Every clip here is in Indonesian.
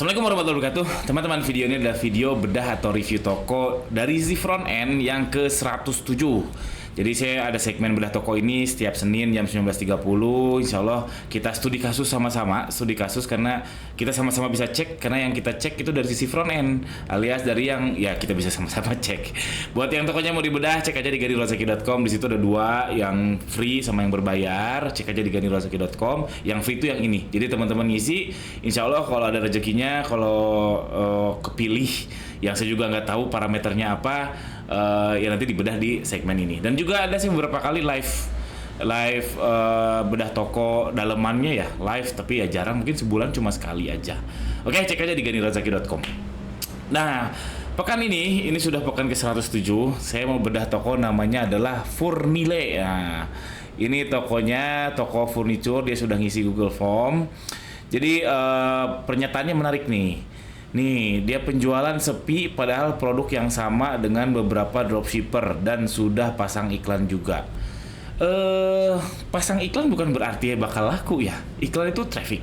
Assalamualaikum warahmatullahi wabarakatuh. Teman-teman, video ini adalah video bedah atau review toko dari Z Front End yang ke-107. Jadi saya ada segmen bedah toko ini setiap Senin jam 19.30. Insya Allah kita studi kasus sama-sama. Studi kasus karena kita sama-sama bisa cek. Karena yang kita cek itu dari sisi front end, alias dari yang ya kita bisa sama-sama cek. Buat yang tokonya mau dibedah, cek aja di ganirozaki.com. Di situ ada dua, yang free sama yang berbayar. Cek aja di ganirozaki.com. Yang free itu yang ini. Jadi teman-teman ngisi, insya Allah kalau ada rezekinya, kalau kepilih, yang saya juga nggak tahu parameternya apa, ya nanti dibedah di segmen ini. Dan juga ada sih beberapa kali live bedah toko dalemannya ya, live, tapi ya jarang, mungkin sebulan cuma sekali aja. Oke, cek aja di ganirozaki.com. Nah, pekan ini sudah pekan ke-107. Saya mau bedah toko namanya adalah Furnile. Nah, ini tokonya, toko furniture, dia sudah ngisi Google Form. Jadi pernyataannya menarik nih. Nih, dia penjualan sepi padahal produk yang sama dengan beberapa dropshipper dan sudah pasang iklan juga. Pasang iklan bukan berarti bakal laku ya. Iklan itu traffic.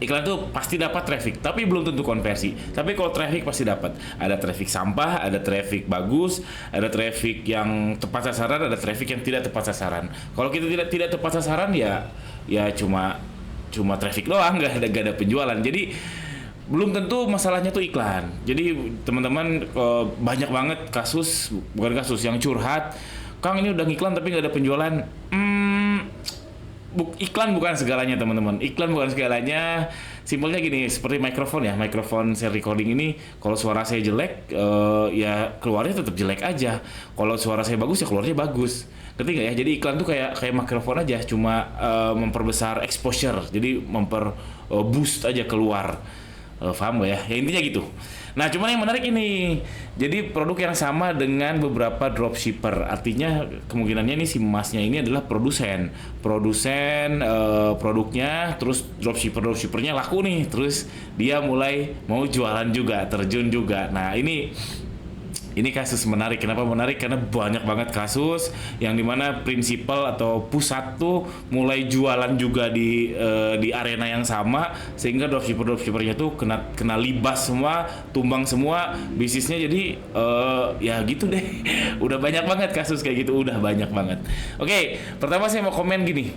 Iklan itu pasti dapat traffic, tapi belum tentu konversi. Tapi kalau traffic pasti dapat. Ada traffic sampah, ada traffic bagus, ada traffic yang tepat sasaran, ada traffic yang tidak tepat sasaran. Kalau kita tidak tepat sasaran ya cuma traffic doang, nggak ada penjualan. Jadi belum tentu masalahnya tuh iklan. Jadi teman-teman, banyak banget bukan kasus yang curhat, Kang ini udah ngiklan tapi nggak ada penjualan. Iklan bukan segalanya teman-teman. Iklan bukan segalanya. Simpelnya gini, seperti mikrofon ya, mikrofon saya recording ini, kalau suara saya jelek, ya keluarnya tetap jelek aja. Kalau suara saya bagus ya keluarnya bagus. Ngerti nggak ya? Jadi iklan tuh kayak mikrofon aja, cuma memperbesar exposure, jadi boost aja keluar. Paham gak ya? Ya intinya gitu. Nah, cuman yang menarik ini, jadi produk yang sama dengan beberapa dropshipper. Artinya kemungkinannya nih si masnya ini adalah produsen produknya, terus dropshippernya laku nih, terus dia mulai mau jualan juga, terjun juga. Nah, ini kasus menarik. Kenapa menarik? Karena banyak banget kasus yang dimana prinsipal atau pusat tuh mulai jualan juga di arena yang sama, sehingga dropshippernya tuh kena libas semua, tumbang semua bisnisnya. Jadi ya gitu deh. Udah banyak banget kasus kayak gitu, udah banyak banget. Oke, pertama saya mau komen gini.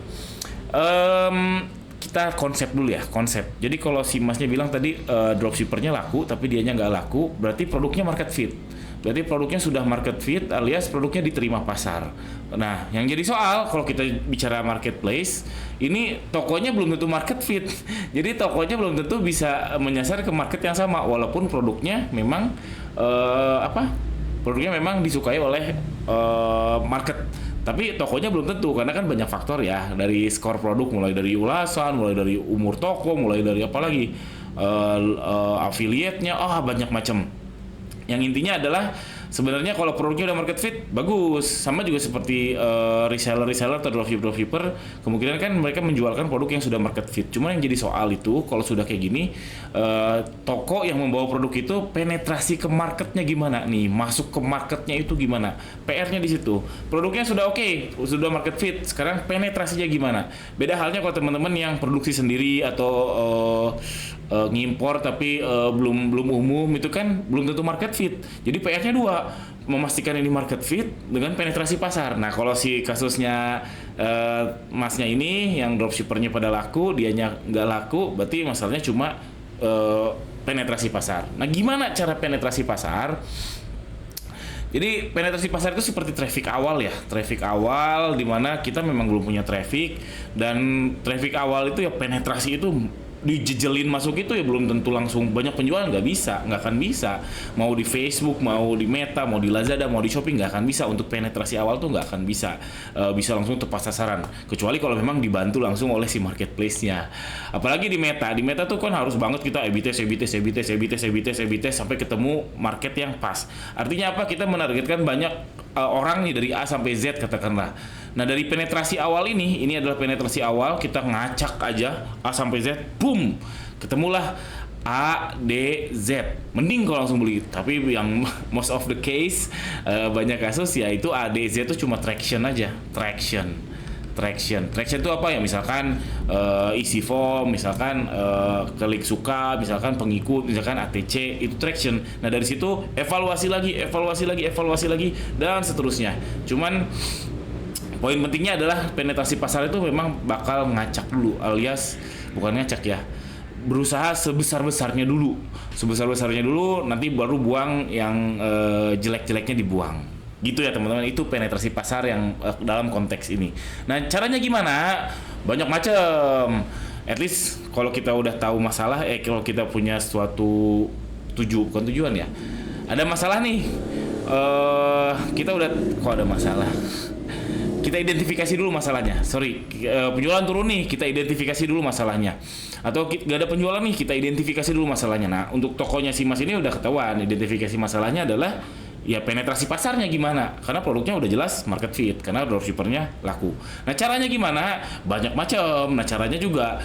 Kita konsep dulu ya, konsep. Jadi kalau si masnya bilang tadi dropshippernya laku tapi dianya nggak laku, berarti produknya market fit. Berarti produknya sudah market fit, alias produknya diterima pasar. Nah, yang jadi soal kalau kita bicara marketplace, ini tokonya belum tentu market fit. Jadi tokonya belum tentu bisa menyasar ke market yang sama, walaupun produknya memang produknya memang disukai oleh market. Tapi tokonya belum tentu, karena kan banyak faktor ya, dari skor produk, mulai dari ulasan, mulai dari umur toko, mulai dari apalagi affiliate-nya, banyak macam. Yang intinya adalah sebenarnya kalau produknya udah market fit, bagus. Sama juga seperti reseller atau dropshipper, kemungkinan kan mereka menjualkan produk yang sudah market fit. Cuma yang jadi soal itu, kalau sudah kayak gini, toko yang membawa produk itu penetrasi ke marketnya gimana nih? Masuk ke marketnya itu gimana? PR-nya di situ. Produknya sudah oke, sudah market fit. Sekarang penetrasinya gimana? Beda halnya kalau teman-teman yang produksi sendiri atau ngimpor tapi belum umum, itu kan belum tentu market fit. Jadi PR-nya dua, memastikan ini market fit dengan penetrasi pasar. Nah, kalau si kasusnya masnya ini yang dropshippernya pada laku, dianya nggak laku, berarti masalahnya cuma penetrasi pasar. Nah, gimana cara penetrasi pasar? Jadi penetrasi pasar itu seperti traffic awal ya, traffic awal di mana kita memang belum punya traffic, dan traffic awal itu ya penetrasi itu dijejelin masuk itu ya belum tentu langsung banyak penjualan, nggak akan bisa. Mau di Facebook, mau di Meta, mau di Lazada, mau di Shopee, nggak akan bisa. Untuk penetrasi awal tuh nggak akan bisa langsung tepat sasaran, kecuali kalau memang dibantu langsung oleh si marketplace-nya. Apalagi di Meta tuh kan harus banget kita A/B test sampai ketemu market yang pas. Artinya apa? Kita menargetkan banyak orang nih dari A sampai Z katakanlah. Nah, dari penetrasi awal ini adalah penetrasi awal, kita ngacak aja A sampai Z, boom, ketemulah A, D, Z. Mending kalau langsung beli. Tapi yang most of the case, banyak kasus ya itu A, D, Z itu cuma traction aja, traction. Traction itu apa ya? Misalkan isi form, misalkan klik suka, misalkan pengikut, misalkan ATC, itu traction. Nah dari situ evaluasi lagi dan seterusnya. Cuman poin pentingnya adalah penetrasi pasar itu memang bakal ngacak dulu, alias bukan ngacak ya, berusaha sebesar-besarnya dulu, nanti baru buang yang jelek-jeleknya dibuang. Gitu ya teman-teman, itu penetrasi pasar yang dalam konteks ini. Nah caranya gimana? Banyak macam. At least kalau kita udah tahu masalah, kalau kita punya suatu bukan tujuan ya, ada masalah nih, kita udah kok ada masalah, kita identifikasi dulu masalahnya. Penjualan turun nih, kita identifikasi dulu masalahnya. Atau gak ada penjualan nih, kita identifikasi dulu masalahnya. Nah untuk tokonya si Mas ini udah ketahuan, identifikasi masalahnya adalah ya penetrasi pasarnya gimana, karena produknya udah jelas market fit, karena dropshippernya laku. Nah caranya gimana? Banyak macam. Nah caranya juga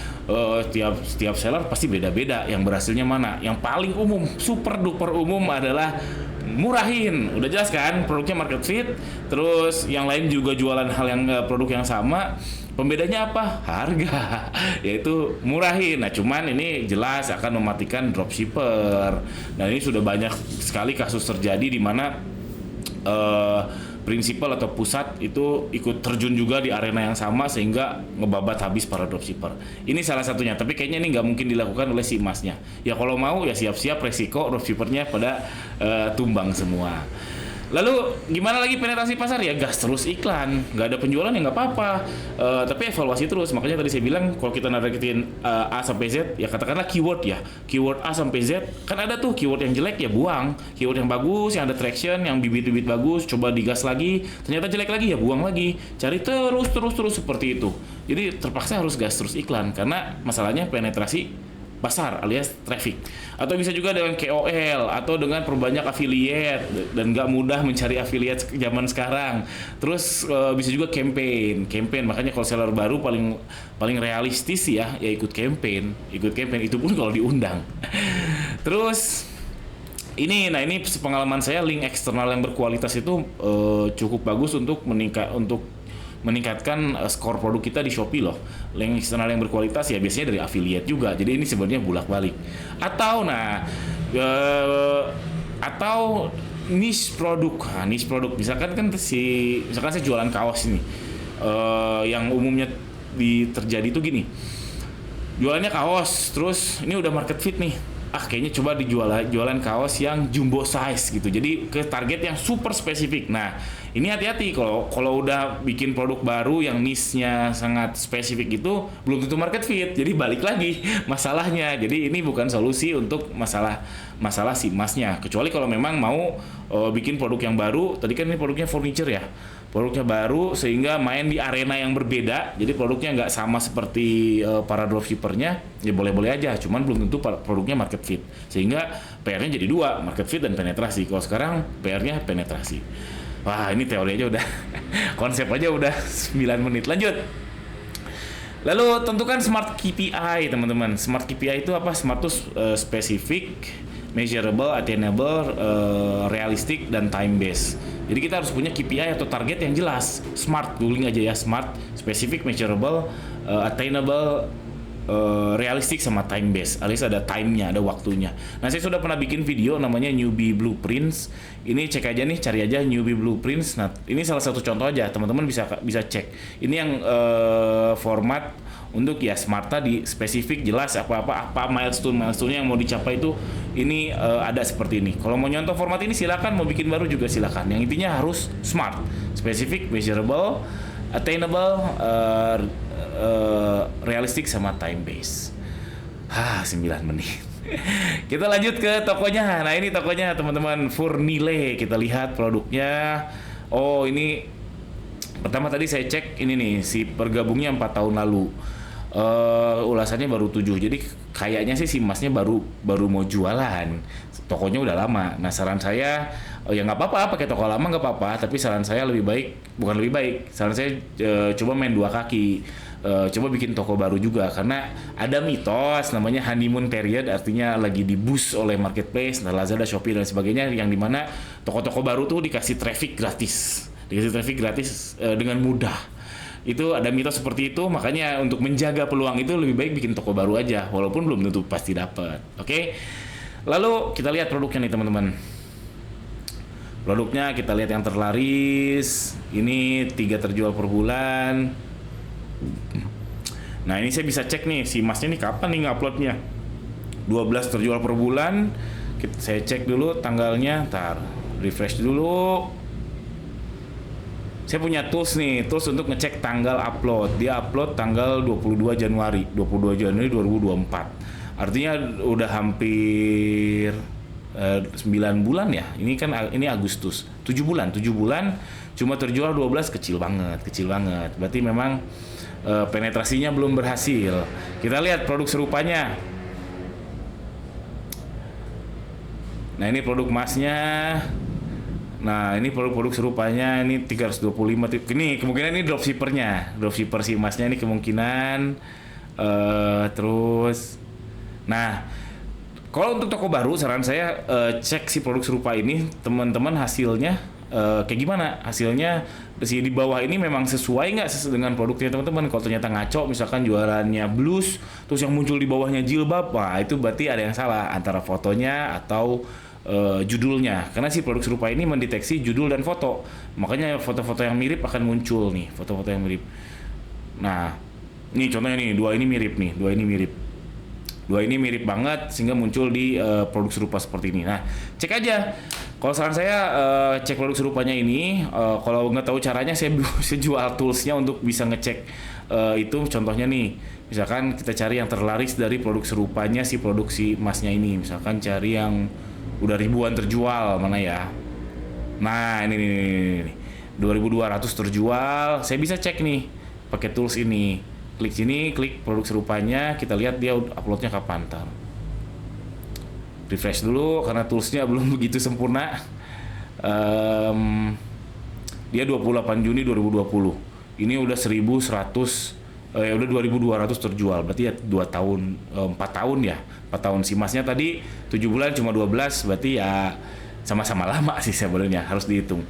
setiap seller pasti beda-beda. Yang berhasilnya mana? Yang paling umum, super duper umum adalah murahin. Udah jelas kan, produknya market fit. Terus yang lain juga jualan hal yang produk yang sama. Pembedanya apa? Harga. Yaitu murahin. Nah cuman ini jelas akan mematikan dropshipper. Nah ini sudah banyak sekali kasus terjadi di mana prinsipal atau pusat itu ikut terjun juga di arena yang sama sehingga ngebabat habis para dropshipper. Ini salah satunya, tapi kayaknya ini nggak mungkin dilakukan oleh si Masnya. Ya kalau mau ya siap-siap resiko dropshippernya pada tumbang semua. Lalu gimana lagi penetrasi pasar? Ya gas terus iklan, nggak ada penjualan ya nggak apa-apa, tapi evaluasi terus. Makanya tadi saya bilang kalau kita nargetin A sampai Z, ya katakanlah keyword ya, keyword A sampai Z, kan ada tuh keyword yang jelek ya buang, keyword yang bagus, yang ada traction, yang bibit-bibit bagus, coba digas lagi, ternyata jelek lagi ya buang lagi, cari terus seperti itu. Jadi terpaksa harus gas terus iklan karena masalahnya penetrasi pasar alias traffic. Atau bisa juga dengan KOL atau dengan perbanyak affiliate, dan nggak mudah mencari affiliate zaman sekarang. Terus bisa juga campaign. Makanya kalau seller baru paling realistis ya ikut campaign itu pun kalau diundang. Terus ini pengalaman saya, link eksternal yang berkualitas itu cukup bagus untuk meningkatkan skor produk kita di Shopee loh. Link eksternal yang berkualitas ya biasanya dari affiliate juga. Jadi ini sebenarnya bolak-balik. Atau niche produk. Niche produk misalkan saya jualan kaos ini. Yang umumnya terjadi itu gini. Jualannya kaos, terus ini udah market fit nih. Kayaknya coba jualan kaos yang jumbo size gitu. Jadi ke target yang super spesifik. Nah, ini hati-hati kalau udah bikin produk baru yang niche-nya sangat spesifik itu belum tentu market fit. Jadi balik lagi masalahnya. Jadi ini bukan solusi untuk masalah si Masnya. Kecuali kalau memang mau bikin produk yang baru. Tadi kan ini produknya furniture ya. Produknya baru sehingga main di arena yang berbeda, jadi produknya nggak sama seperti para dropshippernya, ya boleh-boleh aja, cuman belum tentu produknya market fit, sehingga PR-nya jadi dua, market fit dan penetrasi. Kalau sekarang PR-nya penetrasi. Wah ini teori aja udah, konsep aja udah 9 menit, lanjut. Lalu tentukan SMART KPI teman-teman. SMART KPI itu apa? SMART itu spesifik, measurable, attainable, realistic, dan time based. Jadi kita harus punya KPI atau target yang jelas. SMART, googling aja ya, SMART, specific, measurable, attainable, realistic, sama time based. Alias ada time-nya, ada waktunya. Nah saya sudah pernah bikin video namanya Newbie Blueprints. Ini cek aja nih, cari aja Newbie Blueprints. Nah ini salah satu contoh aja, teman-teman bisa cek. Ini yang format untuk ya SMART tadi, spesifik, jelas apa milestone-nya yang mau dicapai itu ini ada seperti ini. Kalau mau nyontoh format ini silakan, mau bikin baru juga silakan. Yang intinya harus SMART, specific, measurable, attainable, realistic, sama time based. 9 menit. Kita lanjut ke tokonya. Nah ini tokonya teman-teman, Furnile. Kita lihat produknya. Oh ini pertama tadi saya cek ini nih, si pergabungnya 4 tahun lalu. Ulasannya baru 7, jadi kayaknya sih si Masnya baru mau jualan, tokonya udah lama. Nah saran saya ya nggak apa-apa pakai toko lama, nggak apa-apa, tapi saran saya saran saya coba main 2 kaki, coba bikin toko baru juga, karena ada mitos namanya honeymoon period, artinya lagi di boost oleh marketplace, Lazada, Shopee dan sebagainya, yang dimana toko-toko baru tuh dikasih traffic gratis dengan mudah. Itu ada mitos seperti itu, makanya untuk menjaga peluang itu lebih baik bikin toko baru aja, walaupun belum tentu pasti dapat. Oke. Lalu kita lihat produknya nih teman-teman. Produknya kita lihat yang terlaris. Ini 3 terjual per bulan. Nah ini saya bisa cek nih si Masnya nih kapan nih nguploadnya. 12 terjual per bulan. Saya cek dulu tanggalnya. Ntar refresh dulu. Saya punya tools nih, tools untuk ngecek tanggal upload. Dia upload tanggal 22 Januari 2024. Artinya udah hampir 9 bulan ya. Ini kan ini Agustus. 7 bulan cuma terjual 12, kecil banget. Berarti memang penetrasinya belum berhasil. Kita lihat produk serupanya. Nah, ini produk emasnya. Nah, ini produk serupanya ini 325. Ini kemungkinan ini dropshipper si emasnya ini kemungkinan. Terus nah, kalau untuk toko baru saran saya cek si produk serupa ini teman-teman hasilnya kayak gimana? Hasilnya di bawah ini memang sesuai nggak dengan produknya teman-teman. Kalau ternyata ngaco, misalkan jualannya blus, terus yang muncul di bawahnya jilbab, wah itu berarti ada yang salah antara fotonya atau judulnya. Karena si produk serupa ini mendeteksi judul dan foto, makanya foto-foto yang mirip akan muncul nih, foto-foto yang mirip. Nah, ini contohnya nih, dua ini mirip banget sehingga muncul di produk serupa seperti ini. Nah, cek aja. Kalau saran saya cek produk serupanya ini. Kalau nggak tahu caranya, saya jual toolsnya untuk bisa ngecek itu. Contohnya nih, misalkan kita cari yang terlaris dari produk serupanya si produksi emasnya ini. Misalkan cari yang udah ribuan terjual, mana ya? Nah, ini 2.200 terjual. Saya bisa cek nih pakai tools ini. Klik sini, klik produk serupanya, kita lihat dia uploadnya kapan. Ntar refresh dulu karena toolsnya belum begitu sempurna. Dia 28 Juni 2020. Ini udah 1.100, udah 2.200 terjual. Berarti ya 2 tahun, 4 tahun ya. 4 tahun si masnya tadi 7 bulan cuma 12, berarti ya sama-sama lama sih sebenarnya, harus dihitung.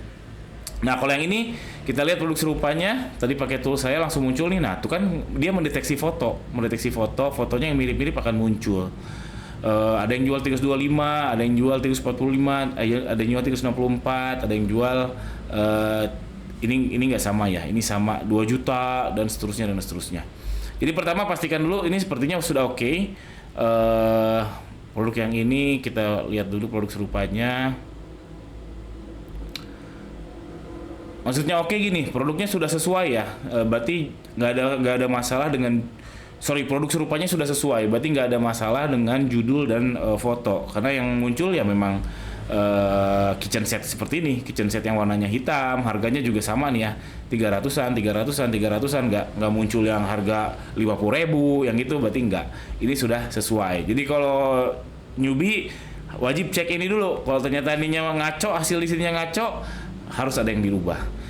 Nah, kalau yang ini kita lihat produk serupanya, tadi pakai tool saya langsung muncul nih. Nah, itu kan dia mendeteksi fotonya yang mirip-mirip akan muncul. Ada yang jual 325, ada yang jual 345, ada yang jual 364, ada yang jual ini nggak sama ya. Ini sama 2 juta dan seterusnya. Jadi pertama pastikan dulu ini sepertinya sudah oke. Produk yang ini kita lihat dulu produk serupanya. Maksudnya oke gini, produknya sudah sesuai ya, berarti nggak ada masalah dengan produk serupanya sudah sesuai, berarti nggak ada masalah dengan judul dan foto, karena yang muncul ya memang kitchen set seperti ini, kitchen set yang warnanya hitam, harganya juga sama nih ya, 300-an, nggak muncul yang harga 50.000 yang itu, berarti nggak, ini sudah sesuai. Jadi kalau newbie wajib cek ini dulu, kalau ternyata ininya ngaco, hasil di sininya ngaco, harus ada yang dirubah.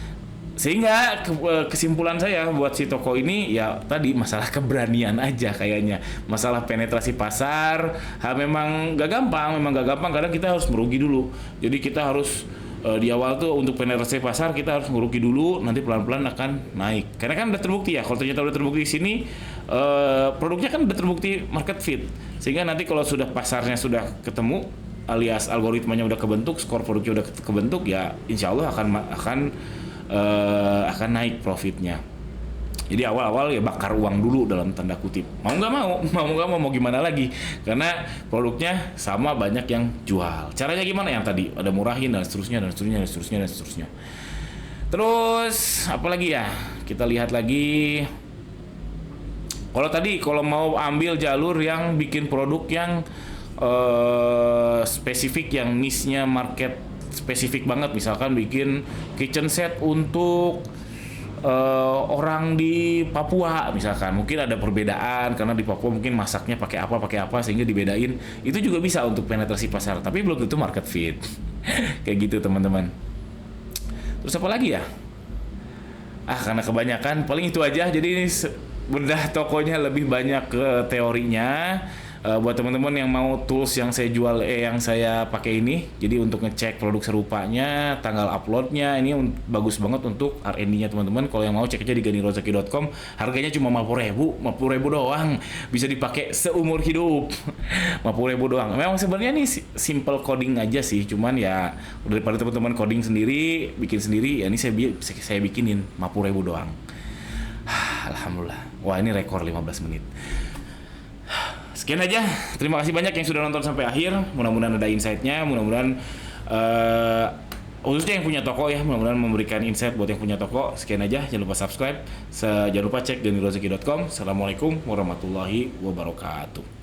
Sehingga kesimpulan saya buat si toko ini ya tadi masalah keberanian aja kayaknya. Masalah penetrasi pasar memang gak gampang, kadang kita harus merugi dulu. Jadi kita harus di awal tuh untuk penetrasi pasar kita harus merugi dulu, nanti pelan-pelan akan naik. Karena kan udah terbukti ya, kalau ternyata udah terbukti di sini produknya kan udah terbukti market fit. Sehingga nanti kalau sudah pasarnya sudah ketemu, alias algoritmanya udah kebentuk, skor produknya udah kebentuk, ya insya Allah akan naik profitnya. Jadi awal-awal ya bakar uang dulu dalam tanda kutip. Mau nggak mau gimana lagi? Karena produknya sama, banyak yang jual. Caranya gimana yang tadi? Ada murahin dan seterusnya. Terus apa lagi ya? Kita lihat lagi. Kalau mau ambil jalur yang bikin produk yang spesifik, yang niche-nya market spesifik banget, misalkan bikin kitchen set untuk orang di Papua misalkan, mungkin ada perbedaan karena di Papua mungkin masaknya pakai apa sehingga dibedain, itu juga bisa untuk penetrasi pasar, tapi belum tentu market fit. Kayak gitu teman-teman. Terus apa lagi ya? Karena kebanyakan paling itu aja. Jadi ini bedah tokonya lebih banyak ke teorinya. Buat teman-teman yang mau tools yang saya jual, yang saya pakai ini, jadi untuk ngecek produk serupanya, tanggal uploadnya, ini bagus banget untuk R&D-nya teman-teman. Kalau yang mau cek aja di ganirozaki.com. Harganya cuma 50.000 doang. Bisa dipakai seumur hidup. 50.000 doang. Memang sebenarnya ini simple coding aja sih, cuman ya daripada teman-teman coding sendiri, bikin sendiri, ya ini saya bikinin 50.000 doang. Alhamdulillah. Wah, ini rekor 15 menit. Sekian aja, terima kasih banyak yang sudah nonton sampai akhir. Mudah-mudahan ada insight-nya, mudah-mudahan khususnya yang punya toko ya, mudah-mudahan memberikan insight buat yang punya toko. Sekian aja, jangan lupa subscribe, jangan lupa cek ganirozaki.com. Assalamualaikum warahmatullahi wabarakatuh.